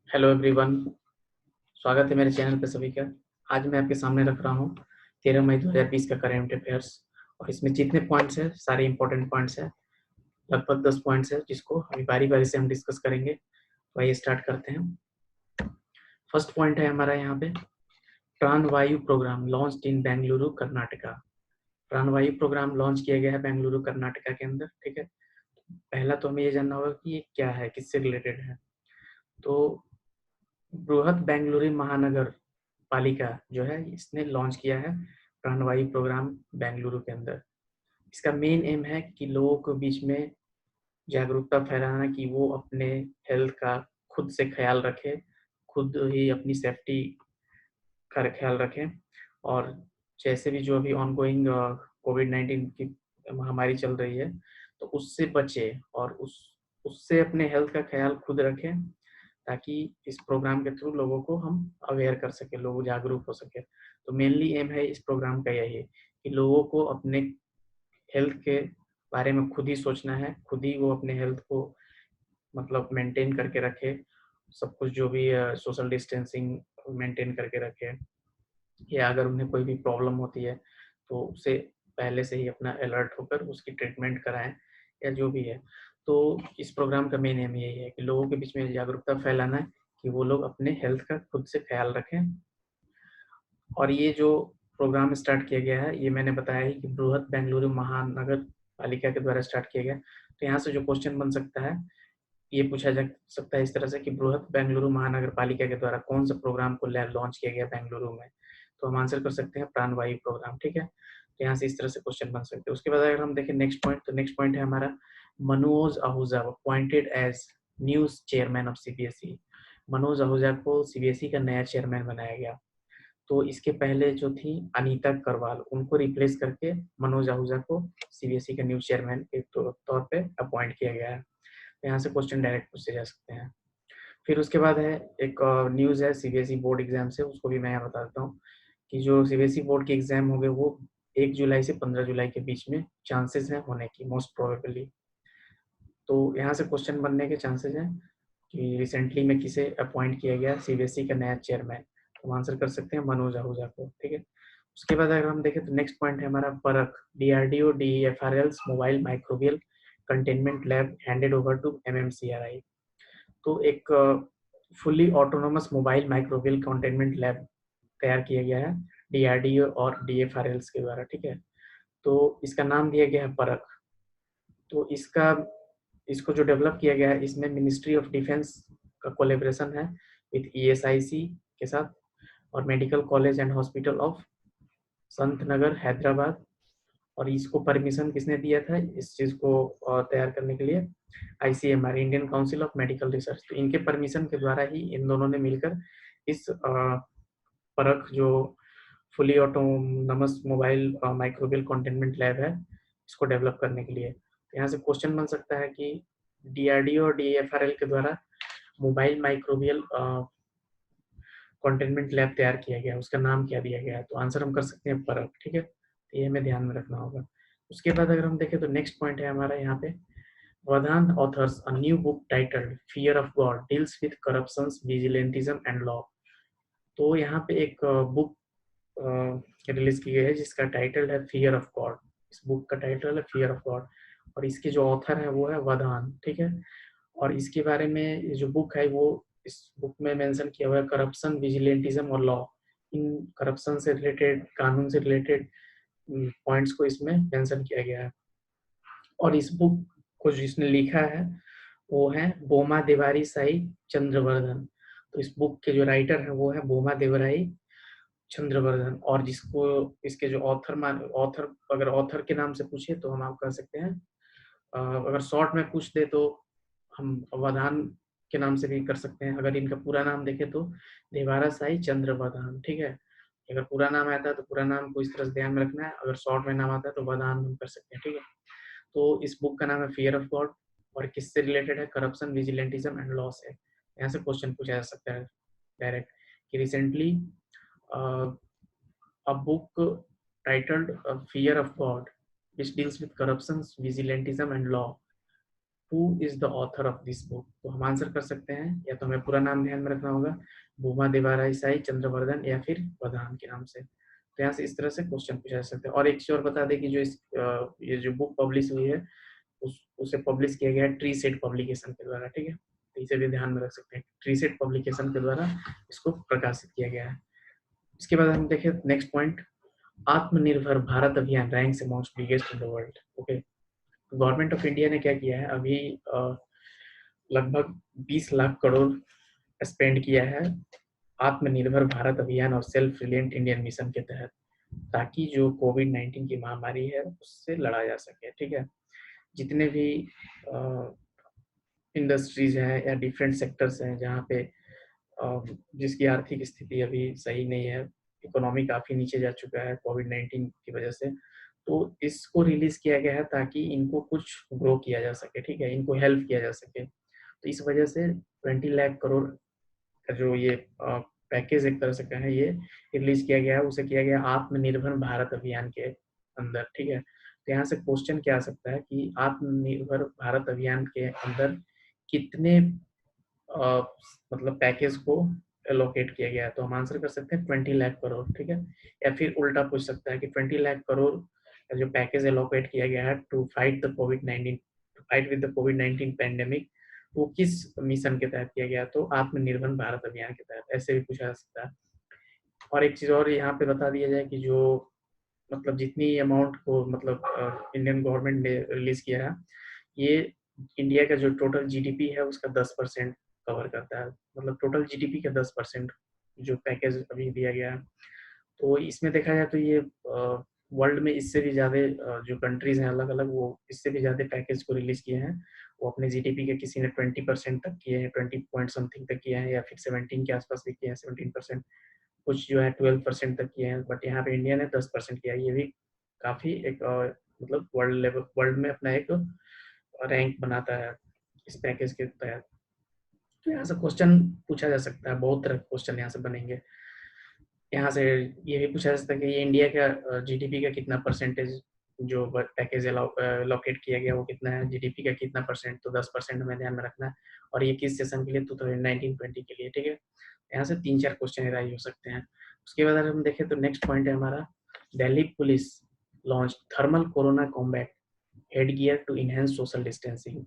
Hello everyone, स्वागत है मेरे चैनल पे सभी का। आज मैं आपके सामने रख रहा हूँ 13 मई 2020 का करंट अफेयर्स। और इसमें जितने पॉइंट्स हैं सारे इंपॉर्टेंट पॉइंट्स हैं। लगभग 10 पॉइंट्स हैं जिसको अभी बारी बारी से हम डिस्कस करेंगे। तो आइए स्टार्ट करते हैं। फर्स्ट पॉइंट है हमारा यहाँ पे, Pranavayu program launch in Bengaluru Karnataka. Pranavayu program launch किया गया है बेंगलुरु कर्नाटका के अंदर। ठीक है, पहला तो हमें ये जानना होगा कि ये क्या है, किससे रिलेटेड है। तो बृहत बेंगलुरु महानगर पालिका जो है इसने लॉन्च किया है प्राणवायु प्रोग्राम बेंगलुरु के अंदर। इसका मेन एम है कि लोगों के बीच में जागरूकता फैलाना कि वो अपने हेल्थ का खुद से ख्याल रखें, खुद ही अपनी सेफ्टी का ख्याल रखें। और जैसे भी जो अभी ऑनगोइंग कोविड-19 की महामारी चल रही है तो उससे बचे और उससे अपने हेल्थ का ख्याल खुद रखें, ताकि इस प्रोग्राम के थ्रू लोगों को हम अवेयर कर सके, लोग जागरूक हो सके। तो मेनली एम है इस प्रोग्राम का यही है कि लोगों को अपने हेल्थ के बारे में खुद ही सोचना है, खुद ही वो अपने हेल्थ को मतलब मेंटेन करके रखे, सब कुछ जो भी सोशल डिस्टेंसिंग मेंटेन करके रखे, या अगर उन्हें कोई भी प्रॉब्लम होती है तो उसे पहले से ही अपना अलर्ट होकर उसकी ट्रीटमेंट कराएं, या जो भी है। तो इस प्रोग्राम का मेन एम यही है कि लोगों के बीच में जागरूकता फैलाना है कि वो लोग अपने हेल्थ का खुद से ख्याल रखें। और ये जो प्रोग्राम स्टार्ट किया गया है ये मैंने बताया ही कि बृहत बेंगलुरु महानगर पालिका के द्वारा स्टार्ट किया गया। तो यहाँ से जो क्वेश्चन बन सकता है, ये पूछा जा सकता है इस तरह से कि बृहत बेंगलुरु महानगर पालिका के द्वारा कौन सा प्रोग्राम को लॉन्च किया गया बेंगलुरु में। तो हम आंसर कर सकते हैं प्राणवायु प्रोग्राम। ठीक है, तो यहाँ से इस तरह से क्वेश्चन बन सकते हैं। उसके बाद अगर हम देखें नेक्स्ट पॉइंट, तो नेक्स्ट पॉइंट है हमारा, Manoj Ahuja appointed as new chairman of CBSE. Manoj Ahuja को सीबीएसई का नया चेयरमैन बनाया गया। तो इसके पहले जो थी अनीता करवाल, उनको रिप्लेस करके मनोज आहूजा को सीबीएसई का न्यू चेयरमैन के तौर पे अपॉइंट किया गया है। यहाँ से क्वेश्चन डायरेक्ट पूछे जा सकते हैं। फिर उसके बाद है एक न्यूज़ है सीबीएसई बोर्ड एग्जाम से, उसको भी मैं यहाँ बता देता हूँ कि जो सीबीएसई बोर्ड के एग्जाम होंगे वो 1 जुलाई से 15 जुलाई के बीच में चांसेस हैं होने की, मोस्ट प्रोबेबली। तो यहाँ से क्वेश्चन बनने के चांसेस हैं कि रिसेंटली में किसे अपॉइंट किया गया सीबीएसई का नया चेयरमैन। तो हम आंसर कर सकते हैं मनोज आहूजा को। ठीक है, उसके बाद अगर हम देखें तो नेक्स्ट पॉइंट है हमारा परख, DRDO DFRLs mobile microbial containment lab handed over to MMCRI. तो एक fully autonomous mobile microbial containment lab तैयार किया गया है डीआरडीओ और डीएफआरएल्स के द्वारा। ठीक है, तो इसका नाम दिया गया है परख। तो इसको जो डेवलप किया गया है इसमें मिनिस्ट्री ऑफ डिफेंस का कोलेब्रेशन है विद ईएसआईसी के साथ, और medical college and hospital of Sant Nagar Hyderabad. और इसको परमिशन किसने दिया था इस चीज को तैयार करने के लिए? ICMR, Indian council of medical research. तो इनके परमिशन के द्वारा ही इन दोनों ने मिलकर इस परख जो fully autonomous mobile microbial containment lab है इसको डेवलप करने के लिए। तो यहाँ से क्वेश्चन बन सकता है कि डीआरडीओ और डीएफआरएल के द्वारा मोबाइल माइक्रोबियल कंटेनमेंट लैब तैयार किया गया, उसका नाम क्या दिया गया है? तो आंसर हम कर सकते हैं परख। ठीक है, तो ये हमें ध्यान में रखना होगा। उसके बाद अगर हम देखें तो नेक्स्ट पॉइंट है हमारा यहाँ पे, Vadhan authors a new book titled Fear of God deals with corruptions, vigilantism and law। तो यहाँ पे एक बुक रिलीज की गई है जिसका टाइटल है फियर ऑफ गॉड। इस बुक का टाइटल है फियर ऑफ गॉड, और इसके जो ऑथर है वो है वधान। ठीक है, और इसके बारे में ये जो बुक है वो इस बुक में मेंशन किया हुआ है करप्शन, विजिलेंटिज्म और लॉ। इन करप्शन से रिलेटेड, कानून से रिलेटेड पॉइंट्स को इसमें मेंशन किया गया है। और इस बुक को जिसने लिखा है वो है बोमा देवारी साई चंद्रवर्धन। तो इस बुक के जो राइटर है वो है बोमा देवराई चंद्रवर्धन। और जिसको इसके जो ऑथर अगर ऑथर के नाम से पूछे तो हम आप कह सकते हैं, अगर शॉर्ट में पूछ दे तो हम अवधान के नाम से भी कर सकते हैं। अगर इनका पूरा नाम देखे तो देवारा साई चंद्रवर्धन। ठीक है, अगर पूरा नाम आता है तो पूरा नाम को इस तरह से ध्यान में रखना है, अगर शॉर्ट में नाम आता है तो वधान हम कर सकते हैं। ठीक है, तो इस बुक का नाम है फियर ऑफ गॉड, और किससे रिलेटेड है? करप्शन, विजिलेंटिज्म एंड लॉ से। यहाँ से क्वेश्चन पूछा जा सकता है डायरेक्ट कि recently a book titled Fear of God which deals with corruption, vigilantism and law who is the author of this book. तो हम आंसर कर सकते हैं, या तो हमें पूरा नाम ध्यान में रखना होगा, भूमा देवाराय चंद्रवर्धन, या फिर प्रधान के नाम से। तो यहाँ से इस तरह से क्वेश्चन पूछा जा सकता है। और एक चीज और बता दें कि जो ये जो बुक पब्लिश हुई है उसे पब्लिश किया गया है ट्री सेट पब्लिकेशन के द्वारा, ठीक है। तो इसे भी ध्यान में रख सकते हैं, ट्री सेट पब्लिकेशन के द्वारा इसको प्रकाशित किया गया है। इसके बाद हम देखें next point, Atmanirbhar Bharat Abhiyan ranks amongst biggest in the world. Okay, government of India ने क्या किया है, अभी लगभग 20 लाख करोड़ स्पेंड किया है आत्मनिर्भर भारत अभियान और सेल्फ रिलायंट इंडियन मिशन के तहत, ताकि जो कोविड-19 की महामारी है उससे लड़ा जा सके, ठीक है। जितने भी इंडस्ट्रीज हैं या डिफरेंट सेक्टर्स हैं जहाँ पे जिसकी आर्थिक स्थिति अभी सही नहीं है, इकोनॉमी काफ़ी नीचे जा चुका है कोविड-19 की वजह से, तो इसको रिलीज़ किया गया है ताकि इनको कुछ ग्रो किया जा सके, ठीक है, इनको हेल्प किया जा सके। तो इस वजह से 20 लाख करोड़ का जो ये पैकेज एक तरह से कहें ये रिलीज़ किया गया है, उसे किया गया आत्मनिर्भर भारत अभियान के अंदर, ठीक है। तो यहाँ से क्वेश्चन क्या आ सकता है कि आत्मनिर्भर भारत अभियान के अंदर कितने मतलब पैकेज को एलोकेट किया गया है। तो हम आंसर कर सकते हैं 20 लाख करोड़, ठीक है। या फिर उल्टा पूछ सकता है कि 20 लाख करोड़ का जो पैकेज एलोकेट किया गया है टू फाइट द कोविड-19, टू फाइट विद द कोविड-19 पैंडेमिक, वो किस मिशन के तहत किया गया, तो आत्मनिर्भर भारत अभियान के तहत, ऐसे भी पूछा जा सकता है। और एक चीज और यहाँ पे बता दिया जाए कि जो मतलब जितनी अमाउंट को मतलब इंडियन गवर्नमेंट ने रिलीज किया है, ये इंडिया का जो टोटल जीडीपी है उसका 10% कवर करता है, मतलब टोटल जीडीपी का 10% जो पैकेज अभी दिया गया है। तो इसमें देखा जाए तो ये वर्ल्ड में इससे भी ज़्यादा जो कंट्रीज हैं अलग अलग, वो इससे भी ज़्यादा पैकेज को रिलीज किए हैं। वो अपने जीडीपी के किसी ने 20% तक किए हैं, 20 पॉइंट समथिंग तक किए हैं, या फिर 17 के आसपास भी किए हैं, 17%, कुछ जो है 12% तक किए हैं, बट यहाँ पे इंडिया ने 10% किया है। ये भी काफ़ी एक मतलब वर्ल्ड में अपना एक रैंक बनाता है इस पैकेज के तहत। तो यहाँ से क्वेश्चन पूछा जा सकता है, बहुत तरह के क्वेश्चन यहाँ से बनेंगे। यहाँ से ये भी पूछा जा सकता है कि ये इंडिया का जीडीपी का कितना परसेंटेज जो पैकेज एलोकेट किया गया वो कितना है, जीडीपी का कितना परसेंट, तो 10% हमें ध्यान में रखना है। और ये किस सेशन के लिए, 2019-20 के लिए, ठीक है। यहाँ से 3-4 क्वेश्चन एराइज हो सकते हैं। उसके बाद अगर हम देखें तो नेक्स्ट पॉइंट है हमारा, Delhi police launch thermal corona combat head gear to enhance social distancing.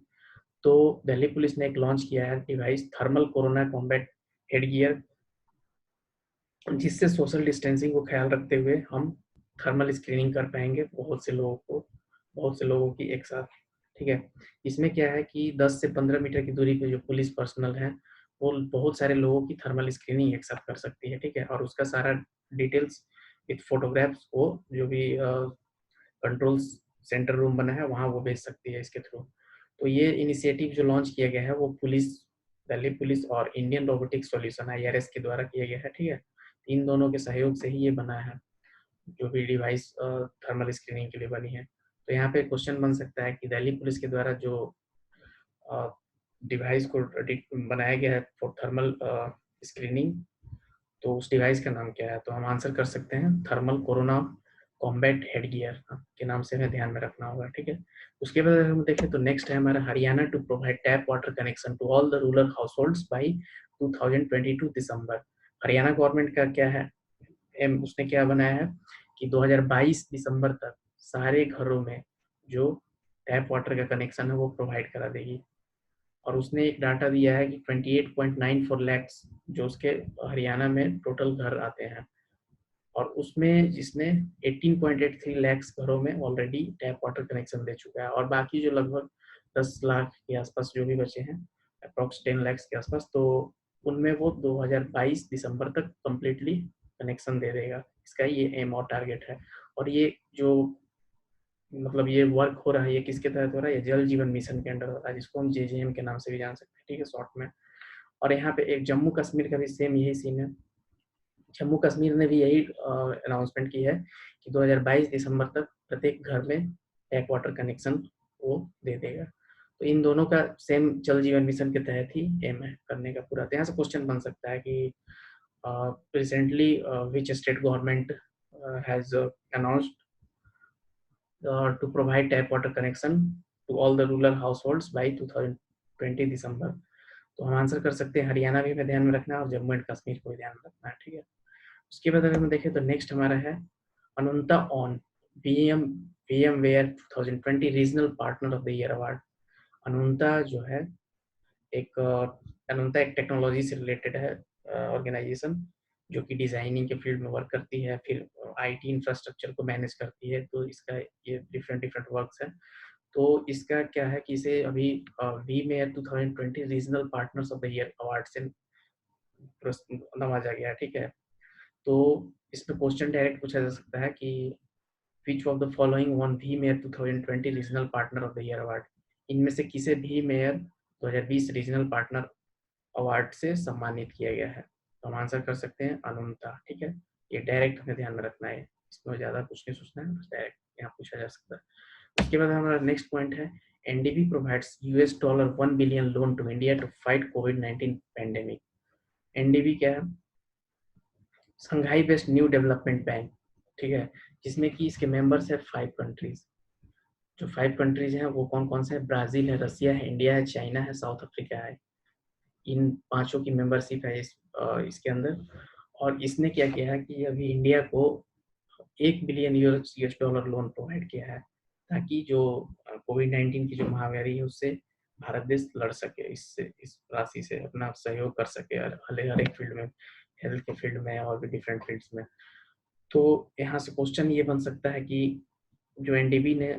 तो दिल्ली पुलिस ने एक लॉन्च किया है device thermal corona combat head gear, जिससे सोशल डिस्टेंसिंग को ख्याल रखते हुए हम थर्मल स्क्रीनिंग कर पाएंगे बहुत से लोगों की एक साथ, ठीक है। इसमें क्या है कि 10 से 15 मीटर की दूरी पे जो पुलिस पर्सनल है वो बहुत सारे लोगों की थर्मल स्क्रीनिंग एक साथ कर सकती है, ठीक है। और उसका सारा डिटेल्स विथ फोटोग्राफ्स वो जो भी कंट्रोल सेंटर रूम बना है वहाँ वो भेज सकती है इसके थ्रू। तो ये इनिशिएटिव जो लॉन्च किया गया है वो दिल्ली पुलिस और इंडियन रोबोटिक सॉल्यूशन IRS के द्वारा किया गया है, ठीक है। इन दोनों के सहयोग से ही ये बना है, जो भी डिवाइस थर्मल स्क्रीनिंग के लिए बनी है। तो यहाँ पे क्वेश्चन बन सकता है कि दिल्ली पुलिस के द्वारा जो डिवाइस को बनाया गया है फॉर थर्मल स्क्रीनिंग, तो उस डिवाइस का नाम क्या है, तो हम आंसर कर सकते हैं thermal corona combat head gear के नाम से हमें ध्यान में रखना होगा, ठीक है। उसके बाद अगर हम देखें तो नेक्स्ट है हमारा Haryana to provide tap water connection to all the rural households by 2022 December. Haryana government का क्या है, उसने क्या बनाया है कि 2022 दिसंबर तक सारे घरों में जो टैप वाटर का कनेक्शन है वो प्रोवाइड करा देगी। और उसने एक डाटा दिया है कि 28.94 लैक्स जो उसके हरियाणा में टोटल घर आते हैं, और उसमें जिसने 18.83 लैक्स घरों में ऑलरेडी टैप वाटर कनेक्शन दे चुका है। और बाकी जो लगभग 10 लाख के आसपास जो भी बचे हैं, अप्रॉक्स 10 लैक्स के आसपास, तो उनमें वो 2022 दिसंबर तक कम्प्लीटली कनेक्शन दे देगा। इसका ये एम और टारगेट है। और ये जो मतलब ये वर्क हो रहा है, ये किसके तहत हो रहा है, ये जल जीवन मिशन के अंडर हो रहा है, जिसको हम JJM के नाम से भी जान सकते हैं, ठीक है, शॉर्ट में। और यहाँ पे एक जम्मू कश्मीर का भी सेम यही सीन है। जम्मू कश्मीर ने भी यही अनाउंसमेंट की है कि 2022 दिसंबर तक प्रत्येक घर में टैप वाटर कनेक्शन वो दे देगा। तो इन दोनों का सेम जल जीवन मिशन के तहत ही एम है करने का पूरा। तो यहाँ से क्वेश्चन बन सकता है कि recently which state government has announced to provide tap water connection to all the rural households by 2020 December. तो हम आंसर कर सकते हैं हरियाणा भी हमें ध्यान में रखना है और जम्मू एंड कश्मीर को भी ध्यान में रखना है, ठीक है। उसके बाद अगर हम देखें तो नेक्स्ट हमारा है Ananta on VMware 2020 regional partner of the year award. Ananta जो है अनंता एक टेक्नोलॉजी से रिलेटेड है ऑर्गेनाइजेशन जो कि डिजाइनिंग के फील्ड में वर्क करती है, फिर IT इंफ्रास्ट्रक्चर को मैनेज करती है। तो इसका ये डिफरेंट वर्क्स है। तो इसका क्या है कि इसे अभी VMware 2020 regional partners of the year award से नवाजा गया, ठीक है। तो इसमें क्वेश्चन डायरेक्ट पूछा जा सकता है कि which of the following one VMware 2020 regional partner of the year award. इनमें से किसे VMware 2020 रीजनल पार्टनर अवार्ड से सम्मानित किया गया है। तो हम आंसर कर सकते हैं अनंता, ठीक है। ये डायरेक्ट हमें ध्यान में रखना है, इसमें ज़्यादा कुछ नहीं सोचना है, बस डायरेक्ट यहाँ पूछा जा सकता है। उसके बाद हमारा नेक्स्ट पॉइंट है NDB provides $1 billion loan to India to fight कोविड-19 पैंडेमिक। NDB क्या है? Shanghai based new development bank, ठीक है, जिसमें कि इसके मेंबर्स है 5 कंट्रीज। जो 5 कंट्रीज हैं वो कौन कौन से हैं? ब्राजील है, रसिया है, इंडिया है, चाइना है, साउथ अफ्रीका है। इन पांचों की मेंबरशिप है इसके अंदर। और इसने क्या किया है कि अभी इंडिया को $1 बिलियन लोन प्रोवाइड किया है ताकि जो कोविड-19 की जो महामारी है उससे भारत देश लड़ सके, इससे इस राशि से अपना सहयोग कर सके हर एक फील्ड में, हेल्थ के फील्ड में और भी डिफरेंट फील्ड्स में। तो यहाँ से क्वेश्चन ये बन सकता है कि जो NDB ने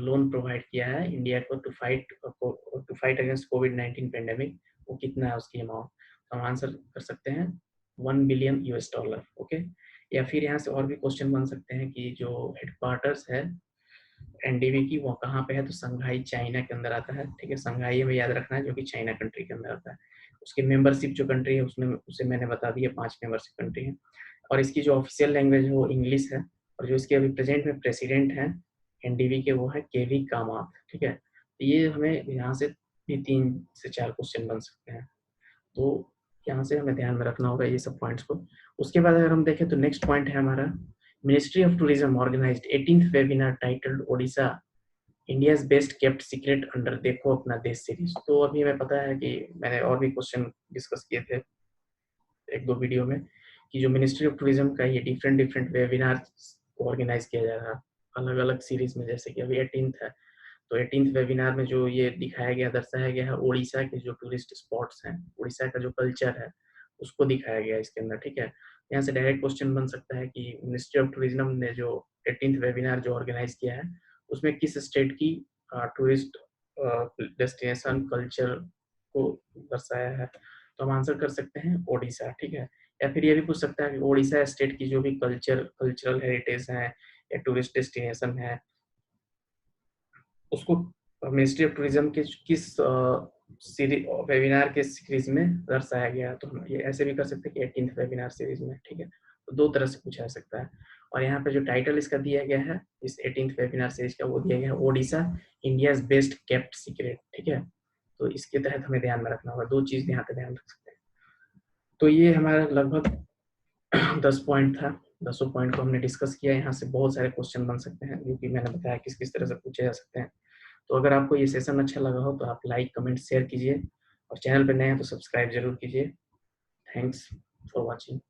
लोन प्रोवाइड किया है इंडिया को टू फाइट अगेंस्ट कोविड-19 पेंडेमिक, वो कितना है उसकी अमाउंट। तो हम आंसर कर सकते हैं $1 बिलियन, ओके। या फिर यहाँ से और भी क्वेश्चन बन सकते हैं कि जो हेडक्वार्टर्स है NDB की वो कहाँ पे है? तो संघाई चाइना के अंदर आता है, ठीक है। संघाई में याद रखना है जो कि चाइना कंट्री के अंदर आता है। उसकी मेंबरशिप जो कंट्री है उसमें उसे मैंने बता दिया 5 मेंबरशिप कंट्री है। और इसकी जो ऑफिशियल लैंग्वेज है वो इंग्लिश है। और जो इसके अभी प्रेजेंट में प्रेसिडेंट हैं NDB के वो है KV कामत, ठीक है। ये हमें यहाँ से भी 3 से 4 क्वेश्चन बन सकते हैं। तो यहाँ से हमें ध्यान में रखना होगा ये सब पॉइंट्स को। उसके बाद अगर हम देखें तो नेक्स्ट पॉइंट है हमारा ministry of tourism organised 18th webinar titled Odisha India's best kept secret under देखो अपना देश सीरीज। तो अभी हमें पता है कि मैंने और भी क्वेश्चन डिस्कस किए थे 1-2 वीडियो में कि जो मिनिस्ट्री ऑफ टूरिज्म का ये डिफरेंट वेबिनार ऑर्गेनाइज किया जा रहा है अलग अलग सीरीज में। जैसे कि अभी 18th है, तो 18th वेबिनार में जो ये दिखाया गया, दर्शाया गया है उड़ीसा के जो टूरिस्ट स्पॉट्स हैं, उड़ीसा का जो कल्चर है उसको दिखाया गया इसके अंदर, ठीक है। यहाँ से डायरेक्ट क्वेश्चन बन सकता है कि मिनिस्ट्री ऑफ टूरिज्म ने जो 18th वेबिनार जो ऑर्गेनाइज किया है उसमें किस स्टेट की टूरिस्ट डेस्टिनेशन कल्चर को दर्शाया है। तो हम आंसर कर सकते हैं ओडिशा, ठीक है। या फिर ये भी पूछ सकता है कि ओडिशा स्टेट की जो भी कल्चरल हेरिटेज है या टूरिस्ट डेस्टिनेशन है उसको मिनिस्ट्री ऑफ टूरिज्म के किस वेबिनार के सीरीज में दर्शाया गया। तो हम ये ऐसे भी कर सकते हैं कि 18th वेबिनार सीरीज में, ठीक है। तो 2 तरह से पूछा जा सकता है। और यहाँ पे जो टाइटल इसका दिया गया है इस 18th वेबिनार सीरीज का वो दिया गया है Odisha India's best kept secret, ठीक है। तो इसके तहत हमें ध्यान में रखना होगा 2 चीज यहाँ पे ध्यान रख सकते हैं। तो ये हमारा लगभग 10 पॉइंट था। 10 पॉइंट को हमने डिस्कस किया। यहाँ से बहुत सारे क्वेश्चन बन सकते हैं जो कि मैंने बताया किस किस तरह से पूछे जा सकते हैं। तो अगर आपको ये सेशन अच्छा लगा हो तो आप लाइक कमेंट शेयर कीजिए और चैनल पर नए हैं तो सब्सक्राइब जरूर कीजिए। Thanks for watching.